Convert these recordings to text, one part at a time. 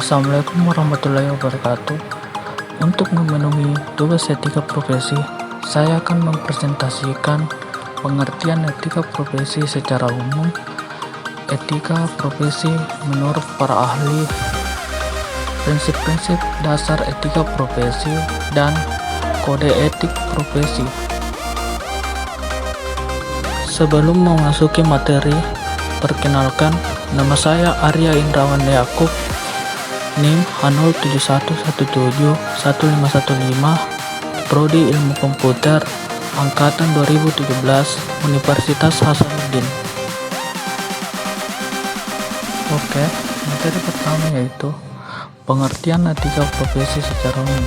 Assalamualaikum warahmatullahi wabarakatuh. Untuk memenuhi tugas etika profesi, saya akan mempresentasikan pengertian etika profesi secara umum, etika profesi menurut para ahli, prinsip-prinsip dasar etika profesi, dan kode etik profesi. Sebelum memasuki materi, perkenalkan, nama saya Arya Indrawan Yaakub, NIM H0711711515, Prodi Ilmu Komputer, Angkatan 2017, Universitas Hasanuddin. Oke, materi pertama yaitu pengertian etika profesi secara umum.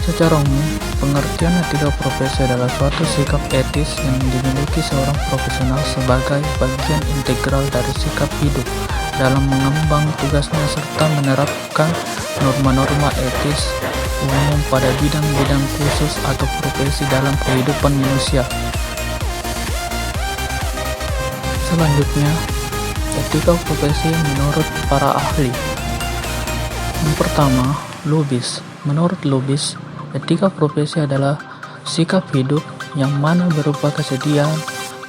Secara umum, pengertian etika profesi adalah suatu sikap etis yang dimiliki seorang profesional sebagai bagian integral dari sikap hidup dalam mengemban tugasnya serta menerapkan norma-norma etis umum pada bidang-bidang khusus atau profesi dalam kehidupan manusia. Selanjutnya, etika profesi menurut para ahli. Yang pertama, Lubis. Menurut Lubis, etika profesi adalah sikap hidup yang mana berupa kesediaan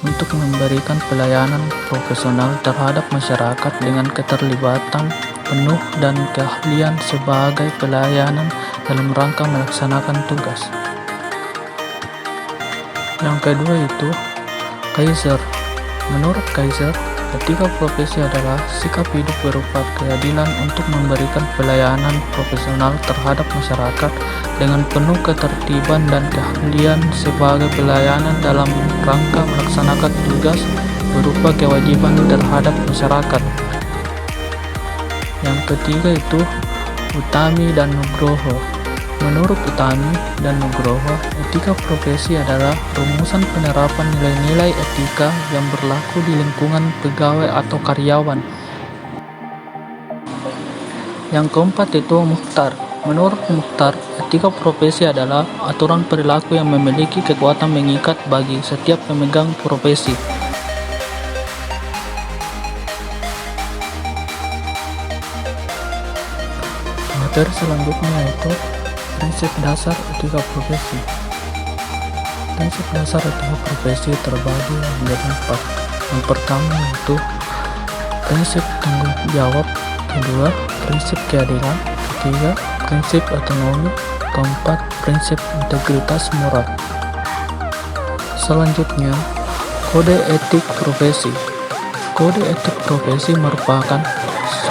untuk memberikan pelayanan profesional terhadap masyarakat dengan keterlibatan penuh dan keahlian sebagai pelayanan dalam rangka melaksanakan tugas. Yang kedua itu Kaiser. Menurut Kaiser, etika profesi adalah sikap hidup berupa keadilan untuk memberikan pelayanan profesional terhadap masyarakat dengan penuh ketertiban dan keahlian sebagai pelayanan dalam rangka melaksanakan tugas berupa kewajiban terhadap masyarakat. Yang ketiga itu Utami dan Nugroho. Menurut Utami dan Nugroho, etika profesi adalah rumusan penerapan nilai-nilai etika yang berlaku di lingkungan pegawai atau karyawan. Yang keempat itu Mukhtar. Menurut Mukhtar, etika profesi adalah aturan perilaku yang memiliki kekuatan mengikat bagi setiap pemegang profesi. Materi selanjutnya yaitu prinsip dasar etika profesi. Prinsip dasar etika profesi terbagi menjadi 4. Yang pertama yaitu prinsip tanggung jawab, kedua prinsip keadilan, ketiga prinsip otonomi, keempat prinsip integritas moral. Selanjutnya, kode etik profesi. Kode etik profesi merupakan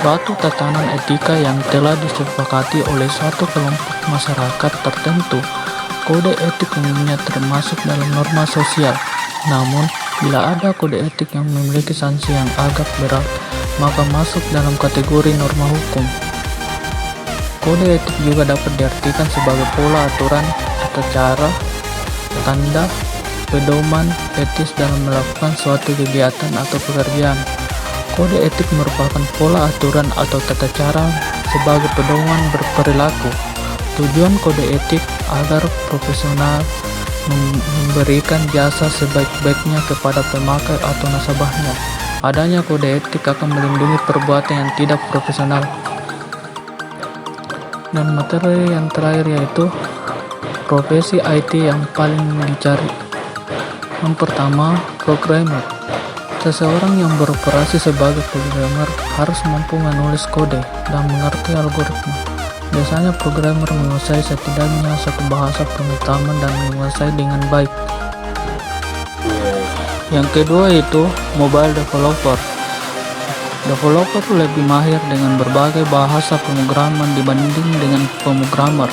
suatu tatanan etika yang telah disepakati oleh suatu kelompok masyarakat tertentu. Kode etik umumnya termasuk dalam norma sosial. Namun, bila ada kode etik yang memiliki sanksi yang agak berat, maka masuk dalam kategori norma hukum. Kode etik juga dapat diartikan sebagai pola aturan, tata cara, tanda, pedoman etis dalam melakukan suatu kegiatan atau pekerjaan. Kode etik merupakan pola aturan atau tata cara sebagai pedoman berperilaku. Tujuan kode etik agar profesional memberikan jasa sebaik-baiknya kepada pemakai atau nasabahnya. Adanya kode etik akan melindungi perbuatan yang tidak profesional. Dan materi yang terakhir yaitu profesi IT yang paling dicari. Yang pertama, programmer. Seseorang yang beroperasi sebagai programmer harus mampu menulis kode dan mengerti algoritma. Biasanya programmer menguasai setidaknya satu bahasa pemrograman dan menguasai dengan baik. Yang kedua itu mobile developer. Developer lebih mahir dengan berbagai bahasa pemrograman dibanding dengan pemrogramer.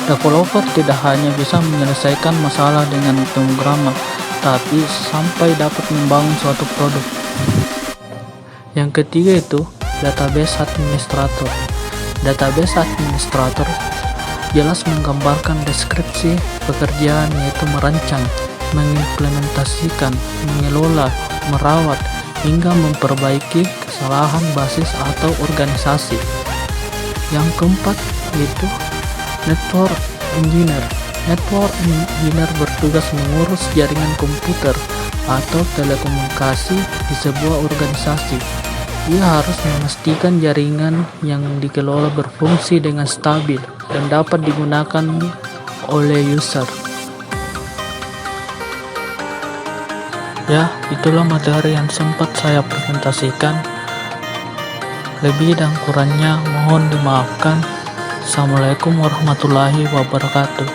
Developer tidak hanya bisa menyelesaikan masalah dengan pemrograman, tapi sampai dapat membangun suatu produk. Yang ketiga itu database administrator. Database administrator jelas menggambarkan deskripsi pekerjaan, yaitu merancang, mengimplementasikan, mengelola, merawat, hingga memperbaiki kesalahan basis atau organisasi. Yang keempat yaitu network engineer. Network engineer bertugas mengurus jaringan komputer atau telekomunikasi di sebuah organisasi. Ia harus memastikan jaringan yang dikelola berfungsi dengan stabil dan dapat digunakan oleh user. Ya, itulah materi yang sempat saya presentasikan. Lebih dan kurangnya mohon dimaafkan. Assalamualaikum warahmatullahi wabarakatuh.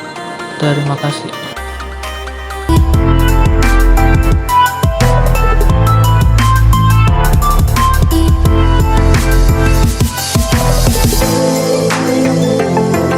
Terima kasih.